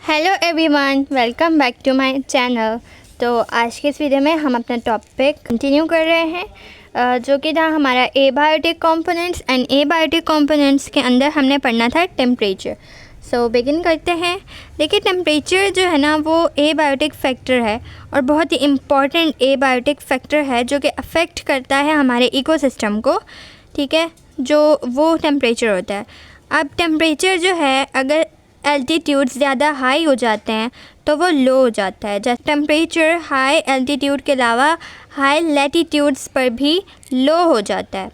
Hello everyone, welcome back to my channel. तो आज के इस वीडियो में हम अपना टॉपिक कंटिन्यू कर रहे हैं जो कि था हमारा abiotic components and abiotic components के अंदर हमने पढ़ना था टेम्परेचर। सो बिगिन करते हैं। देखिए, टेम्परेचर जो है ना वो एबायोटिक फैक्टर है और बहुत ही इम्पॉर्टेंट एबायोटिक फैक्टर है जो कि अफेक्ट करता है हमारे इकोसिस्टम को। ठीक है, जो वो टेम्परेचर होता है। अब टेम्परेचर जो है अगर एल्टीट्यूड ज़्यादा हाई हो जाते हैं तो वो लो हो जाता है। जैसे टेम्परेचर हाई एल्टीट्यूड के अलावा हाई लैटीट्यूड्स पर भी लो हो जाता है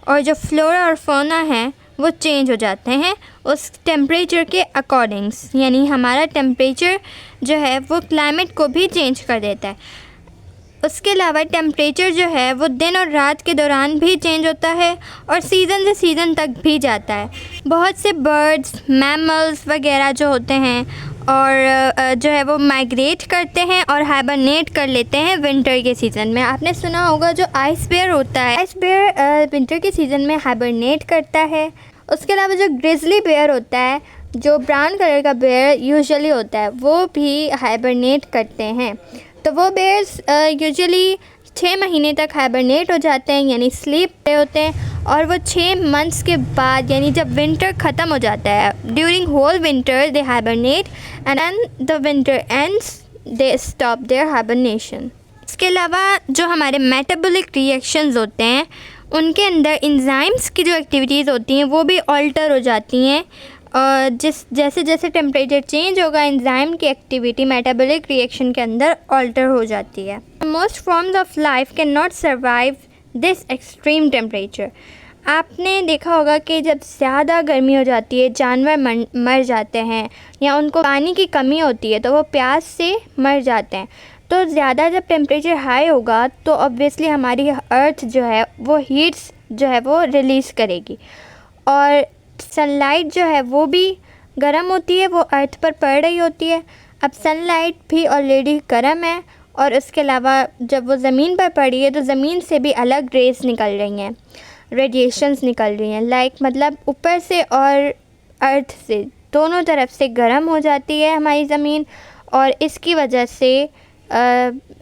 और जो फ्लोरा और फौना है वो चेंज हो जाते हैं उस टेम्परेचर के अकॉर्डिंग्स। यानी हमारा टेम्परेचर जो है वो क्लाइमेट को भी चेंज कर देता है। उसके अलावा टेम्परेचर जो है वो दिन और रात के दौरान भी चेंज होता है और सीज़न से सीज़न तक भी जाता है। बहुत से बर्ड्स, मैमल्स वगैरह जो होते हैं और जो है वो माइग्रेट करते हैं और हाइबरनेट कर लेते हैं विंटर के सीज़न में। आपने सुना होगा जो आइस बेयर होता है, आइस बेयर विंटर के सीज़न में हाइबरनेट करता है। उसके अलावा जो ग्रिजली बेयर होता है, जो ब्राउन कलर का बेयर यूजुअली होता है, वो भी हाइबरनेट करते हैं। तो वो बेयर्स यूजुअली 6 महीने तक हाइबरनेट हो जाते हैं, यानी स्लीप पे होते हैं। और वो 6 मंथ्स के बाद, यानी जब विंटर ख़त्म हो जाता है, during whole winter they hibernate and the winter ends they stop their hibernation. इसके अलावा जो हमारे मेटाबॉलिक रिएक्शंस होते हैं उनके अंदर एंजाइम्स की जो एक्टिविटीज़ होती हैं वो भी ऑल्टर हो जाती हैं। और जैसे जैसे टेम्परेचर चेंज होगा एंजाइम की एक्टिविटी मेटाबॉलिक रिएक्शन के अंदर ऑल्टर हो जाती है। Most forms of life can not survive this extreme temperature. आपने देखा होगा कि जब ज़्यादा गर्मी हो जाती है जानवर मर जाते हैं या उनको पानी की कमी होती है तो वो प्यास से मर जाते हैं। तो ज़्यादा जब टेम्परेचर हाई होगा तो ऑब्वियसली हमारी अर्थ जो है वो हीट्स जो है वो रिलीज़ करेगी और सनलाइट जो है वो भी गर्म होती है, वो अर्थ पर पड़ रही होती है। अब सनलाइट भी ऑलरेडी गर्म है और उसके अलावा जब वो ज़मीन पर पड़ी है तो ज़मीन से भी अलग रेस निकल रही हैं, रेडिएशंस निकल रही हैं। मतलब ऊपर से और अर्थ से दोनों तरफ से गर्म हो जाती है हमारी ज़मीन और इसकी वजह से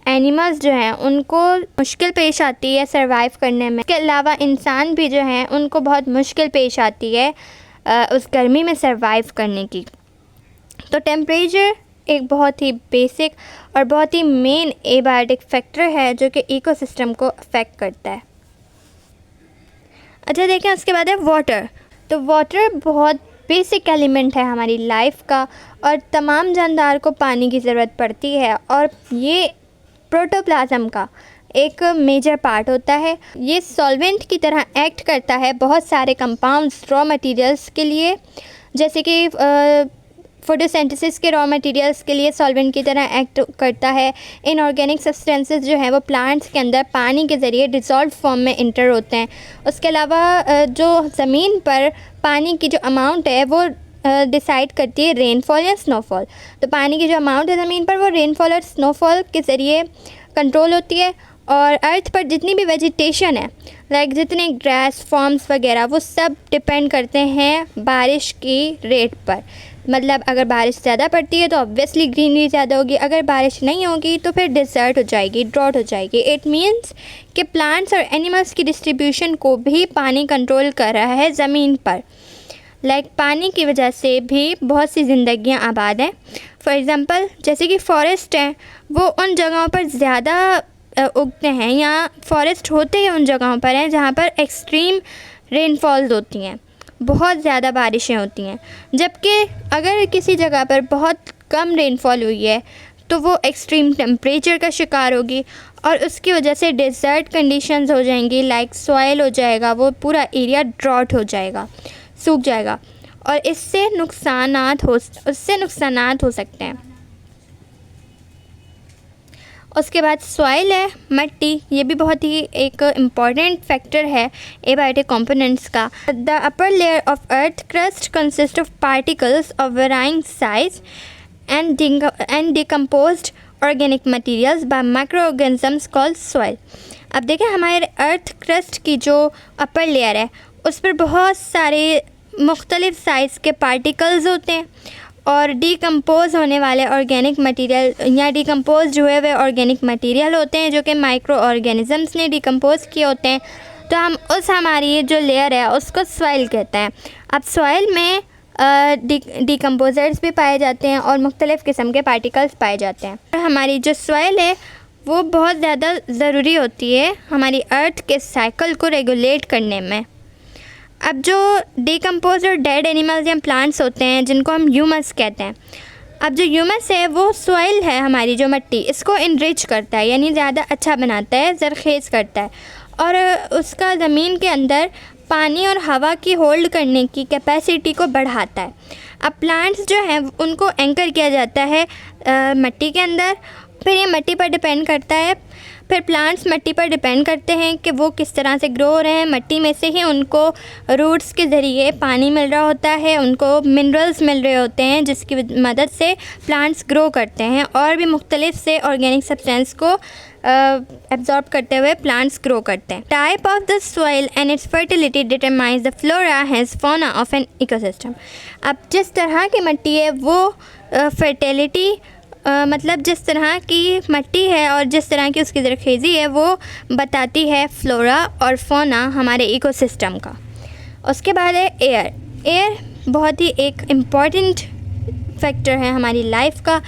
एनिमल्स जो हैं उनको मुश्किल पेश आती है सरवाइव करने में। इसके अलावा इंसान भी जो हैं उनको बहुत मुश्किल पेश आती है उस गर्मी में सरवाइव करने की। तो टेम्परेचर एक बहुत ही बेसिक और बहुत ही मेन एबायोटिक फैक्टर है जो कि इकोसिस्टम को अफेक्ट करता है। अच्छा, देखें उसके बाद है वाटर। तो वाटर बहुत बेसिक एलिमेंट है हमारी लाइफ का और तमाम जानदार को पानी की ज़रूरत पड़ती है और ये प्रोटोप्लाज्म का एक मेजर पार्ट होता है। ये सॉल्वेंट की तरह एक्ट करता है बहुत सारे कंपाउंड्स रॉ मटेरियल्स के लिए, जैसे कि फोटोसिंथेसिस के रॉ मटेरियल्स के लिए सॉल्वेंट की तरह एक्ट करता है। इनऑर्गेनिक सब्सटेंसेस जो हैं वो प्लांट्स के अंदर पानी के ज़रिए डिसॉल्व फॉर्म में इंटर होते हैं। उसके अलावा जो ज़मीन पर पानी की जो अमाउंट है वो डिसाइड करती है रेनफॉल या स्नोफॉल। तो पानी की जो अमाउंट है ज़मीन पर वो रेनफॉल और स्नोफॉल के ज़रिए कंट्रोल होती है। और अर्थ पर जितनी भी वेजिटेशन है, जितने ग्रास फॉर्म्स वगैरह, वो सब डिपेंड करते हैं बारिश की रेट पर। मतलब अगर बारिश ज़्यादा पड़ती है तो ऑब्वियसली ग्रीनरी ज़्यादा होगी, अगर बारिश नहीं होगी तो फिर डिज़र्ट हो जाएगी, ड्रॉट हो जाएगी। इट मीन्स कि प्लांट्स और एनिमल्स की डिस्ट्रीब्यूशन को भी पानी कंट्रोल कर रहा है ज़मीन पर। पानी की वजह से भी बहुत सी ज़िंदगियाँ आबाद हैं। फॉर एग्ज़ाम्पल जैसे कि फ़ॉरेस्ट हैं, वो उन जगहों पर ज़्यादा उगते हैं या फॉरेस्ट होते हैं उन जगहों पर हैं जहाँ पर एक्सट्रीम रेनफॉल्स होती हैं, बहुत ज़्यादा बारिशें होती हैं। जबकि अगर किसी जगह पर बहुत कम रेनफॉल हुई है तो वो एक्सट्रीम टेम्परेचर का शिकार होगी और उसकी वजह से डेजर्ट कंडीशंस हो जाएंगी, सॉइल हो जाएगा, वो पूरा एरिया ड्रॉट हो जाएगा, सूख जाएगा और उससे नुकसानात हो सकते हैं। उसके बाद सॉइल है, मिट्टी, ये भी बहुत ही एक इम्पॉर्टेंट फैक्टर है एबायोटिक कंपोनेंट्स का। The upper layer of earth crust consist of particles of varying size and decomposed organic materials bye micro organisms called soil. अब देखें, हमारे अर्थ क्रस्ट की जो अपर लेयर है उस पर बहुत सारे मुख्तलिफ साइज़ के पार्टिकल्स होते हैं और डिकम्पोज होने वाले ऑर्गेनिक मटेरियल या डिकम्पोज हुए हुए ऑर्गेनिक मटेरियल होते हैं जो कि माइक्रो ऑर्गेनिजम्स ने डिकम्पोज किए होते हैं, तो हम उस हमारी जो लेयर है उसको सॉइल कहते हैं। अब सॉइल में डिकम्पोजर्स भी पाए जाते हैं और मुख्तलिफ़ किस्म के पार्टिकल्स पाए जाते हैं। और हमारी जो सॉइल है वो बहुत ज़्यादा ज़रूरी होती है हमारी अर्थ के साइकिल को रेगुलेट करने में। अब जो डिकम्पोज और डेड एनिमल्स या प्लांट्स होते हैं जिनको हम ह्यूमस कहते हैं, अब जो ह्यूमस है वो सॉइल है हमारी जो मिट्टी, इसको इनरिच करता है यानी ज़्यादा अच्छा बनाता है, ज़रखेज़ करता है और उसका ज़मीन के अंदर पानी और हवा की होल्ड करने की कैपेसिटी को बढ़ाता है। अब प्लांट्स जो हैं उनको एंकर किया जाता है मिट्टी के अंदर, फिर ये मिट्टी पर डिपेंड करता है, फिर प्लांट्स मिट्टी पर डिपेंड करते हैं कि वो किस तरह से ग्रो हो रहे हैं। मिट्टी में से ही उनको रूट्स के ज़रिए पानी मिल रहा होता है, उनको मिनरल्स मिल रहे होते हैं जिसकी मदद से प्लांट्स ग्रो करते हैं और भी मुख्तलिफ से ऑर्गेनिक सब्सटेंस को एब्जॉर्ब करते हुए प्लांट्स ग्रो करते हैं। Type of the soil and it's fertility determines the flora has fauna of an ecosystem. अब जिस तरह की मिट्टी है वो फर्टिलिटी मतलब जिस तरह की मिट्टी है और जिस तरह की उसकी ज़रखेज़ी है वो बताती है फ्लोरा और फौना हमारे इकोसिस्टम का। उसके बाद है एयर। एयर बहुत ही एक इम्पॉर्टेंट फैक्टर है हमारी लाइफ का।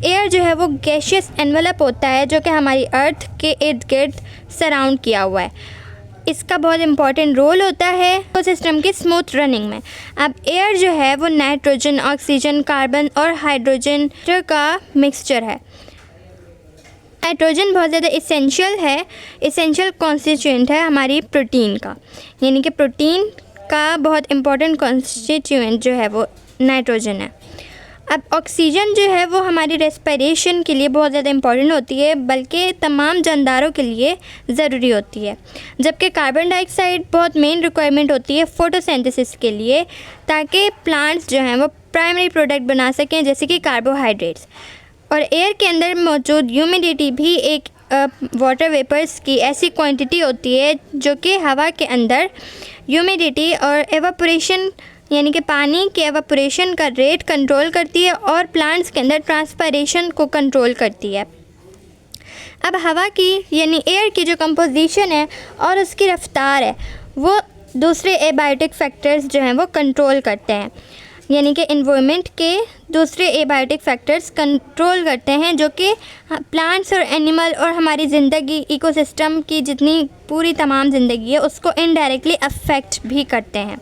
एयर जो है वो गैशियस एनवेलप होता है जो कि हमारी अर्थ के इर्द गिर्द सराउंड किया हुआ है। इसका बहुत इम्पॉर्टेंट रोल होता है इकोसिस्टम की स्मूथ रनिंग में। अब एयर जो है वो नाइट्रोजन, ऑक्सीजन, कार्बन और हाइड्रोजन का मिक्सचर है। नाइट्रोजन बहुत ज़्यादा इसेंशियल कॉन्स्टिट्यूएंट है हमारी प्रोटीन का, यानी कि प्रोटीन का बहुत इम्पॉर्टेंट कॉन्स्टिट्यूएंट जो है वो नाइट्रोजन है। अब ऑक्सीजन जो है वो हमारी रेस्पिरेशन के लिए बहुत ज़्यादा इम्पॉर्टेंट होती है, बल्कि तमाम जानदारों के लिए ज़रूरी होती है, जबकि कार्बन डाइऑक्साइड बहुत मेन रिक्वायरमेंट होती है फोटोसिंथेसिस के लिए, ताकि प्लांट्स जो हैं वो प्राइमरी प्रोडक्ट बना सकें जैसे कि कार्बोहाइड्रेट्स। और एयर के अंदर मौजूद ह्यूमिडिटी भी एक वाटर वेपर्स की ऐसी क्वांटिटी होती है जो कि हवा के अंदर ह्यूमिडिटी और एवापोरेशन यानी कि पानी के एवापोरेशन का रेट कंट्रोल करती है और प्लांट्स के अंदर ट्रांसपायरेशन को कंट्रोल करती है। अब हवा की यानी एयर की जो कंपोजिशन है और उसकी रफ्तार है वो दूसरे एबायोटिक फैक्टर्स जो हैं वो कंट्रोल करते हैं, यानी कि एनवायरनमेंट के दूसरे एबायोटिक फैक्टर्स कंट्रोल करते हैं जो कि प्लांट्स और एनिमल और हमारी ज़िंदगी इकोसिस्टम की जितनी पूरी तमाम ज़िंदगी है उसको इनडायरेक्टली अफेक्ट भी करते हैं।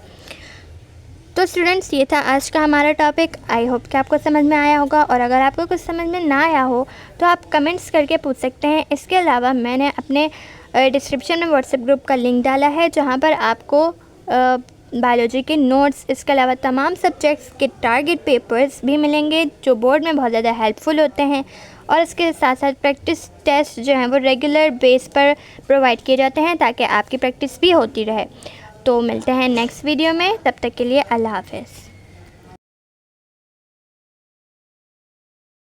तो स्टूडेंट्स ये था आज का हमारा टॉपिक। आई होप कि आपको समझ में आया होगा, और अगर आपको कुछ समझ में ना आया हो तो आप कमेंट्स करके पूछ सकते हैं। इसके अलावा मैंने अपने डिस्क्रिप्शन में व्हाट्सएप ग्रुप का लिंक डाला है जहां पर आपको बायोलॉजी के नोट्स, इसके अलावा तमाम सब्जेक्ट्स के टारगेट पेपर्स भी मिलेंगे जो बोर्ड में बहुत ज़्यादा हेल्पफुल होते हैं, और इसके साथ साथ प्रैक्टिस टेस्ट जो हैं वो रेगुलर बेस पर प्रोवाइड किए जाते हैं ताकि आपकी प्रैक्टिस भी होती रहे। तो मिलते हैं नेक्स्ट वीडियो में, तब तक के लिए अल्लाह हाफ़िज़।